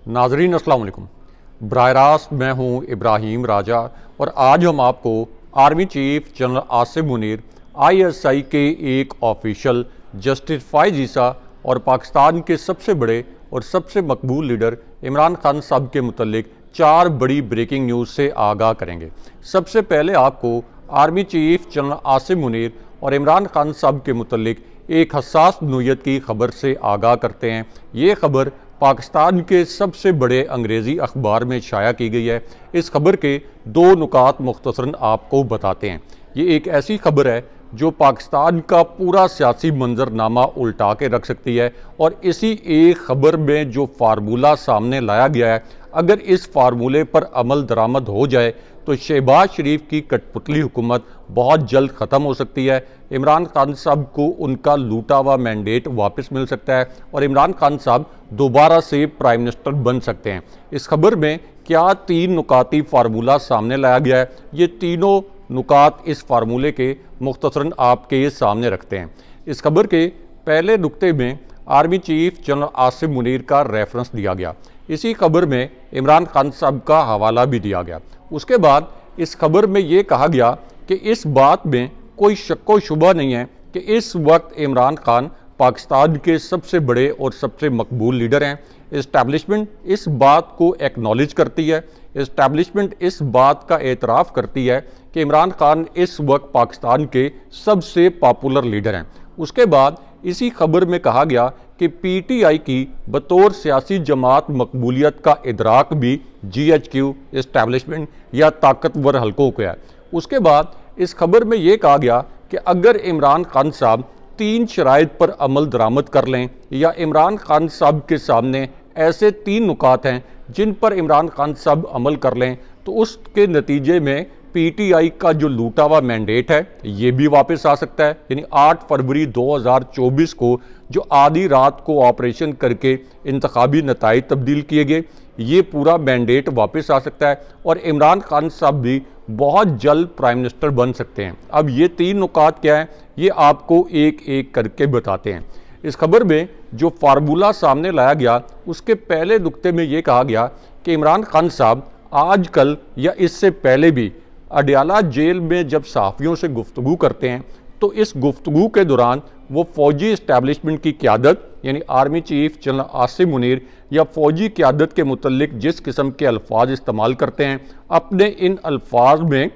नाजरीन अस्सलाम वालेकुम। बराह रास्त मैं हूँ इब्राहिम राजा और आज हम आपको army chief general Asim Munir ISI के एक ऑफिशियल जस्टिस फाइज ईसा और पाकिस्तान के सबसे बड़े और सबसे मकबूल लीडर इमरान खान साहब के मुतल्लिक 4 बड़ी ब्रेकिंग न्यूज़ से आगाह करेंगे। सबसे पहले आपको army chief general Asim Munir और इमरान खान साहब के मुतल्लिक एक हसास नोयत की खबर से आगाह करते हैं। ये खबर पाकिस्तान के सबसे बड़े अंग्रेज़ी अखबार में शाया की गई है। इस खबर के 2 नुकात मुख्तसरन आपको बताते हैं। ये एक ऐसी खबर है जो पाकिस्तान का पूरा सियासी मंजरनामा उल्टा के रख सकती है और इसी एक खबर में जो फार्मूला सामने लाया गया है, अगर इस फार्मूले पर अमल दरामद हो जाए तो शहबाज शरीफ की कठपुतली हुकूमत बहुत जल्द ख़त्म हो सकती है। इमरान खान साहब को उनका लूटा हुआ मैंडेट वापस मिल सकता है और इमरान खान साहब दोबारा से प्राइम मिनिस्टर बन सकते हैं। इस खबर में क्या 3 नुकाती फार्मूला सामने लाया गया है, ये तीनों नुकात इस फार्मूले के मुख्तसरन आपके सामने रखते हैं। इस खबर के पहले नुक्ते में army chief general Asim Munir का रेफरेंस दिया गया। इसी खबर में इमरान खान साहब का हवाला भी दिया गया। उसके बाद इस खबर में ये कहा गया कि इस बात में कोई शक व शुबा नहीं है कि इस वक्त इमरान खान पाकिस्तान के सबसे बड़े और सबसे मकबूल लीडर हैं। इस्टेब्लिशमेंट इस बात को एक्नॉलेज करती है, इस्टेब्लिशमेंट इस बात का एतराफ़ करती है कि इमरान खान इस वक्त पाकिस्तान के सबसे पॉपुलर लीडर हैं। उसके बाद इसी खबर में कहा गया कि PTI की बतौर सियासी जमात मकबूलियत का इदराक भी GHQ इस्टेब्लिशमेंट या ताकतवर हलकों को है। उसके बाद इस खबर में ये कहा गया कि अगर इमरान खान साहब 3 शराइत पर अमल दरामद कर लें या इमरान खान साहब के सामने ऐसे 3 नुकात हैं जिन पर इमरान खान साहब अमल कर लें तो उसके नतीजे में PTI का जो लूटा हुआ मैंडेट है ये भी वापस आ सकता है। यानी 8 फरवरी 2024 को जो आधी रात को ऑपरेशन करके इंतखाबी नताइज तब्दील किए गए, ये पूरा मैंडेट वापस आ सकता है और इमरान खान साहब भी बहुत जल्द प्राइम मिनिस्टर बन सकते हैं। अब ये 3 नुकात क्या हैं, ये आपको एक एक करके बताते हैं। इस खबर में जो फार्मूला सामने लाया गया उसके पहले नुक्ते में ये कहा गया कि इमरान खान साहब आजकल या इससे पहले भी अडयाला जेल में जब सहाफ़ियों से गुफ्तगू करते हैं तो इस गुफ्तगू के दौरान वो फ़ौजी इस्टेब्लिशमेंट की क़यादत यानी army chief general Asim Munir या फ़ौजी क़यादत के मुतल्लिक जिस किस्म के अल्फाज इस्तेमाल करते हैं, अपने इन अल्फाज में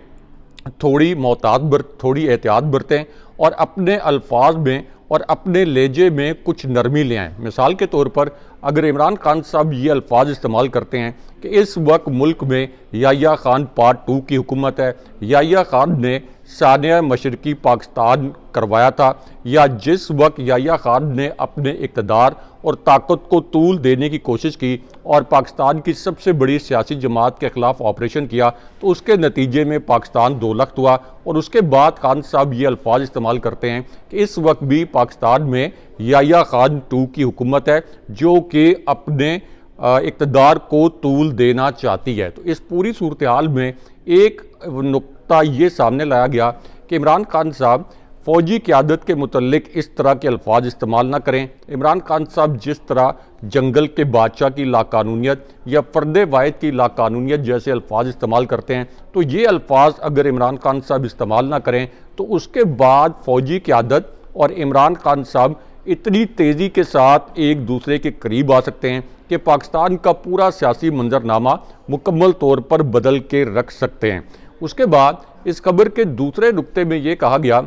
थोड़ी एहतियात बरतें और अपने अल्फाज में और अपने लहजे में कुछ नरमी ले आएँ। मिसाल के तौर पर अगर इमरान खान साहब ये अल्फाज इस्तेमाल करते हैं कि इस वक्त मुल्क में याह्या खान पार्ट 2 की हुकूमत है, याह्या खान ने सानिया मशरकी पाकिस्तान करवाया था, या जिस वक्त याह्या खान ने अपने इक़्तिदार और ताकत को तूल देने की कोशिश की और पाकिस्तान की सबसे बड़ी सियासी जमात के ख़िलाफ़ ऑपरेशन किया तो उसके नतीजे में पाकिस्तान 2 लख्त हुआ। और उसके बाद खान साहब ये अल्फाज इस्तेमाल करते हैं कि इस वक्त भी पाकिस्तान में याह्या खान 2 की हुकूमत है जो कि अपने इक़्तिदार को तूल देना चाहती है। तो इस पूरी सूरत हाल में एक नुक्ता ये सामने लाया गया कि इमरान खान साहब फ़ौजी क़यादत के मुतल्लिक इस तरह के अल्फाज इस्तेमाल ना करें। इमरान खान साहब जिस तरह जंगल के बादशाह की लाकानूनियत या फ़र्द वाहिद की लाकानूनियत जैसे अल्फाज इस्तेमाल करते हैं, तो ये अल्फाज अगर इमरान खान साहब इस्तेमाल ना करें तो उसके बाद फ़ौजी क़यादत और इमरान खान साहब इतनी तेज़ी के साथ एक दूसरे के करीब आ सकते हैं कि पाकिस्तान का पूरा सियासी मंजरनामा मुकम्मल तौर पर बदल के रख सकते हैं। उसके बाद इस खबर के दूसरे नुक्ते में ये कहा गया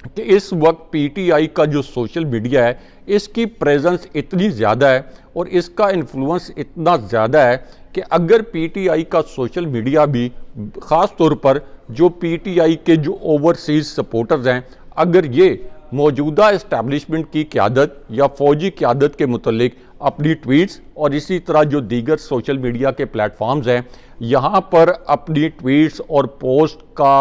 कि इस वक्त PTI का जो सोशल मीडिया है इसकी प्रेजेंस इतनी ज़्यादा है और इसका इन्फ्लुएंस इतना ज़्यादा है कि अगर PTI का सोशल मीडिया भी ख़ास तौर पर जो PTI के जो ओवरसीज़ सपोर्टर्स हैं, अगर ये मौजूदा इस्टेब्लिशमेंट की क़यादत या फ़ौजी क़यादत के मुतल्लिक अपनी ट्वीट्स और इसी तरह जो दीगर सोशल मीडिया के प्लेटफॉर्म्स हैं यहाँ पर अपनी ट्वीट्स और पोस्ट का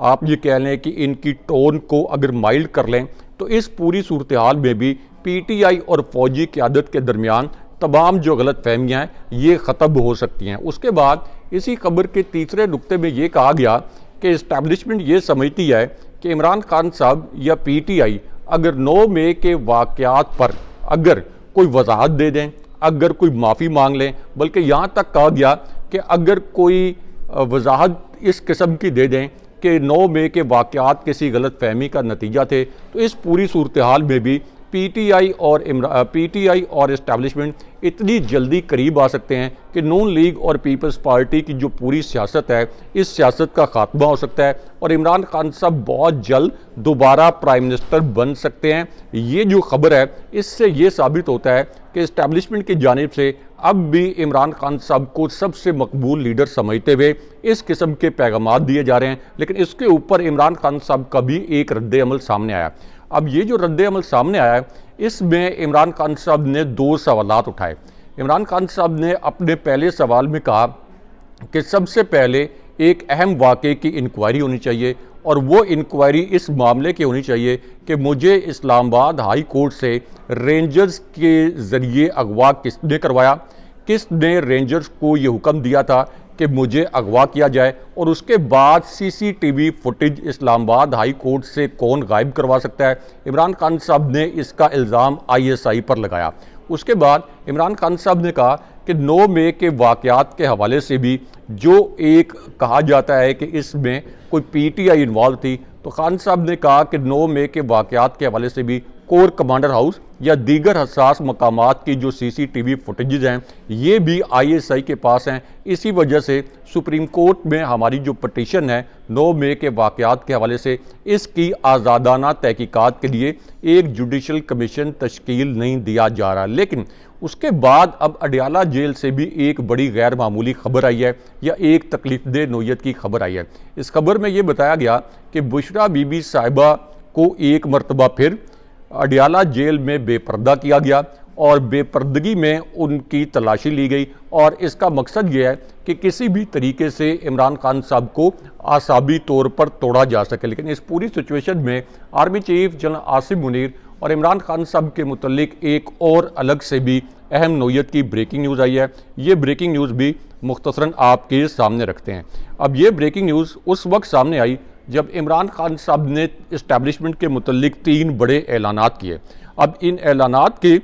आप ये कह लें कि इनकी टोन को अगर माइल्ड कर लें तो इस पूरी सूरत हाल में भी PTI और फ़ौजी क़यादत के दरमियान तमाम जो गलत फहमियाँ हैं ये ख़त्म हो सकती हैं। उसके बाद इसी खबर के तीसरे नुक्ते में ये कहा गया कि इस्टेब्लिशमेंट ये समझती है कि इमरान खान साहब या PTI अगर 9 मई के वाक़यात पर अगर कोई वजाहत दे दें, अगर कोई माफ़ी मांग लें, बल्कि यहाँ तक कहा गया कि अगर कोई वजाहत इस किस्म की दे दें कि 9 मई के वाक़यात किसी गलत फहमी का नतीजा थे, तो इस पूरी सूरत हाल में भी पीटीआई और इस्टेब्लिशमेंट इतनी जल्दी करीब आ सकते हैं कि नून लीग और पीपल्स पार्टी की जो पूरी सियासत है, इस सियासत का खात्मा हो सकता है और इमरान खान साहब बहुत जल्द दोबारा प्राइम मिनिस्टर बन सकते हैं। ये जो खबर है, इससे ये साबित होता है कि इस्टेब्लिशमेंट की जानिब से अब भी इमरान खान साहब को सबसे मकबूल लीडर समझते हुए इस किस्म के पैगाम दिए जा रहे हैं। लेकिन इसके ऊपर इमरान खान साहब का भी एक रद्द अमल सामने आया। अब ये जो रद्द अमल सामने आया है, इसमें इमरान खान साहब ने 2 सवालात उठाए। इमरान खान साहब ने अपने पहले सवाल में कहा कि सबसे पहले एक अहम वाक़े की इंक्वायरी होनी चाहिए और वो इंक्वायरी इस मामले की होनी चाहिए कि मुझे इस्लामाबाद हाई कोर्ट से रेंजर्स के ज़रिए अगवा किसने करवाया, किसने रेंजर्स को ये हुक्म दिया था कि मुझे अगवा किया जाए, और उसके बाद CCTV footage Islamabad high court से कौन गायब करवा सकता है। इमरान खान साहब ने इसका इल्ज़ाम आईएसआई पर लगाया। उसके बाद इमरान खान साहब ने कहा कि 9 मई के वाक़यात के हवाले से भी जो एक कहा जाता है कि इसमें कोई पीटीआई इन्वॉल्व थी, तो खान साहब ने कहा कि 9 मई के वाक़यात के हवाले से भी कोर कमांडर हाउस या दीगर हसास मकामात की जो सीसीटीवी फुटेजेस हैं, ये भी आईएसआई के पास हैं। इसी वजह से सुप्रीम कोर्ट में हमारी जो पटिशन है 9 मई के वाक़यात के हवाले से, इसकी आज़ादाना तहकीकात के लिए एक जुडिशल कमीशन तश्कील नहीं दिया जा रहा। लेकिन उसके बाद अब अडियाला जेल से भी एक बड़ी गैर मामूली खबर आई है, या एक तकलीफदेह नोयत की खबर आई है। इस खबर में ये बताया गया कि बुशरा बीबी साहिबा को एक मरतबा फिर अडियाला जेल में बेपर्दा किया गया और बेपर्दगी में उनकी तलाशी ली गई, और इसका मकसद ये है कि किसी भी तरीके से इमरान खान साहब को आसाबी तौर पर तोड़ा जा सके। लेकिन इस पूरी सिचुएशन में army chief general Asim Munir और इमरान खान साहब के मुतल्लिक एक और अलग से भी अहम नोयत की ब्रेकिंग न्यूज़ आई है। ये ब्रेकिंग न्यूज़ भी मुख्तसरन आपके सामने रखते हैं। अब ये ब्रेकिंग न्यूज़ उस वक्त सामने आई जब इमरान खान साहब ने इस्टेब्लिशमेंट के मुतल्लिक 3 बड़े ऐलानात किए। अब इन ऐलानात के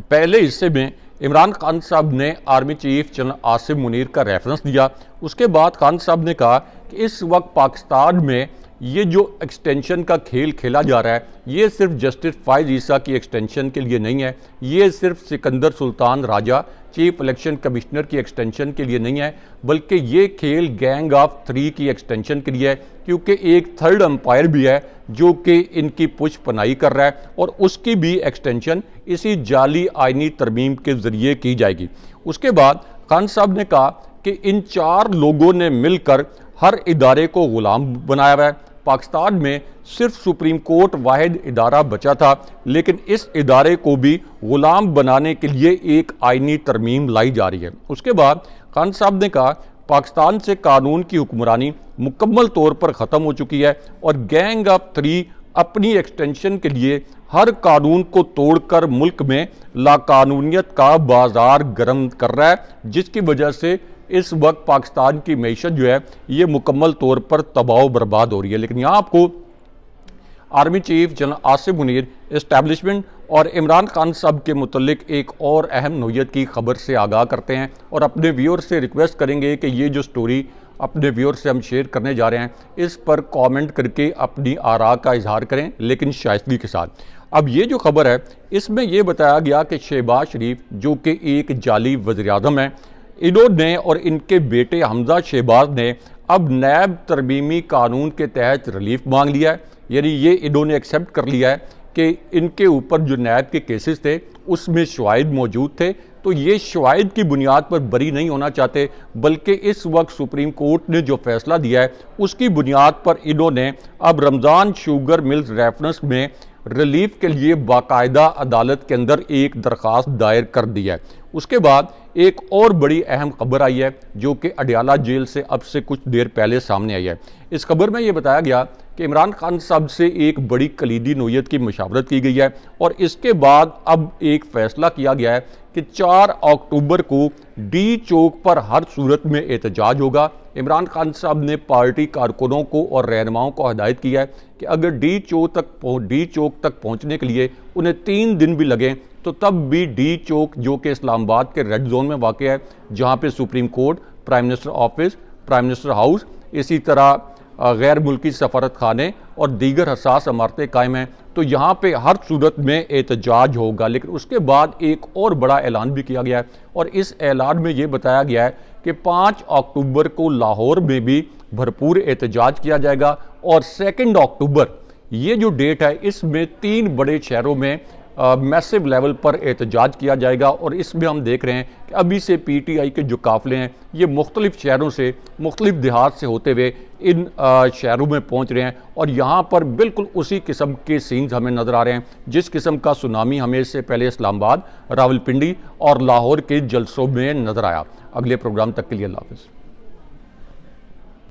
पहले हिस्से में इमरान खान साहब ने army chief general Asim Munir का रेफरेंस दिया। उसके बाद खान साहब ने कहा कि इस वक्त पाकिस्तान में ये जो एक्सटेंशन का खेल खेला जा रहा है, ये सिर्फ जस्टिस फायज़ ईसा की एक्सटेंशन के लिए नहीं है, ये सिर्फ Sikandar Sultan Raja chief election commissioner की एक्सटेंशन के लिए नहीं है, बल्कि ये खेल गैंग ऑफ 3 की एक्सटेंशन के लिए है, क्योंकि एक थर्ड एम्पायर भी है जो कि इनकी पुष्पनाई कर रहा है, और उसकी भी एक्सटेंशन इसी जाली आइनी तरमीम के ज़रिए की जाएगी। उसके बाद खान साहब ने कहा कि इन 4 लोगों ने मिलकर हर इदारे को गुलाम बनाया हुआ है। पाकिस्तान में सिर्फ सुप्रीम कोर्ट वाहिद इदारा बचा था, लेकिन इस इदारे को भी गुलाम बनाने के लिए एक आइनी तरमीम लाई जा रही है। उसके बाद खान साहब ने कहा पाकिस्तान से कानून की हुक्मरानी मुकम्मल तौर पर ख़त्म हो चुकी है और गैंग ऑफ 3 अपनी एक्सटेंशन के लिए हर कानून को तोड़कर मुल्क में लाकानूनियत का बाजार गर्म कर रहा है, जिसकी वजह से इस वक्त पाकिस्तान की मईशत जो है ये मुकम्मल तौर पर तबाह बर्बाद हो रही है। लेकिन यहाँ आपको army chief general Asim Munir, establishment और इमरान खान साहब के मुतल्लिक एक और अहम नोयत की खबर से आगाह करते हैं और अपने व्यूअर से रिक्वेस्ट करेंगे कि ये जो स्टोरी अपने व्यूअर से हम शेयर करने जा रहे हैं, इस पर कमेंट करके अपनी आरा का इजहार करें, लेकिन शाइस्तगी के साथ। अब ये जो खबर है, इसमें यह बताया गया कि शहबाज शरीफ जो कि एक जाली वज़ीर-ए-आज़म है, इन्होंने और इनके बेटे हमजा शहबाज ने अब नैब तरमीमी कानून के तहत रिलीफ मांग लिया है। यानी ये इन्होंने एक्सेप्ट कर लिया है कि इनके ऊपर जो नैब के केसेस थे उसमें शवाहिद मौजूद थे, तो ये शवाहिद की बुनियाद पर बरी नहीं होना चाहते, बल्कि इस वक्त सुप्रीम कोर्ट ने जो फैसला दिया है उसकी बुनियाद पर इन्होंने अब रमज़ान शुगर मिल्स रेफरेंस में रिलीफ के लिए बाकायदा अदालत के अंदर एक दरख्वास्त दायर कर दी है। उसके बाद एक और बड़ी अहम खबर आई है जो कि अडियाला जेल से अब से कुछ देर पहले सामने आई है। इस खबर में ये बताया गया कि इमरान खान साहब से एक बड़ी कलीदी नोयत की मशावरत की गई है और इसके बाद अब एक फैसला किया गया है कि 4 अक्टूबर को डी चौक पर हर सूरत में एहतजाज होगा। इमरान खान साहब ने पार्टी कारकुनों को और रहनुमाओं को हिदायत किया है कि अगर डी चौक तक पहुंचने के लिए उन्हें 3 दिन भी लगें तो तब भी डी चौक जो कि इस्लामाबाद के रेड जोन में वाक़ है, जहाँ पे supreme court, prime minister office, prime minister house, इसी तरह गैर मुल्की सफारत खाने और दीगर हसास इमारतें कायम हैं, तो यहाँ पे हर सूरत में एहतजाज होगा। लेकिन उसके बाद एक और बड़ा ऐलान भी किया गया है और इस ऐलान में ये बताया गया है कि 5 अक्टूबर को लाहौर में भी भरपूर एहतजाज किया जाएगा और 2 अक्टूबर ये जो डेट है इसमें 3 बड़े शहरों में मैसिव लेवल पर एहतजाज किया जाएगा। और इसमें हम देख रहे हैं कि अभी से पीटीआई के जो काफ़िले हैं ये मुख्तलिफ शहरों से, मुख्तलिफ देहात से होते हुए इन शहरों में पहुंच रहे हैं और यहाँ पर बिल्कुल उसी किस्म के सीन्स हमें नज़र आ रहे हैं जिस किस्म का सुनामी हमें इससे पहले इस्लामाबाद, रावलपिंडी और लाहौर के जलसों में नज़र आया। अगले प्रोग्राम तक के लिए अल्लाह हाफ़िज़।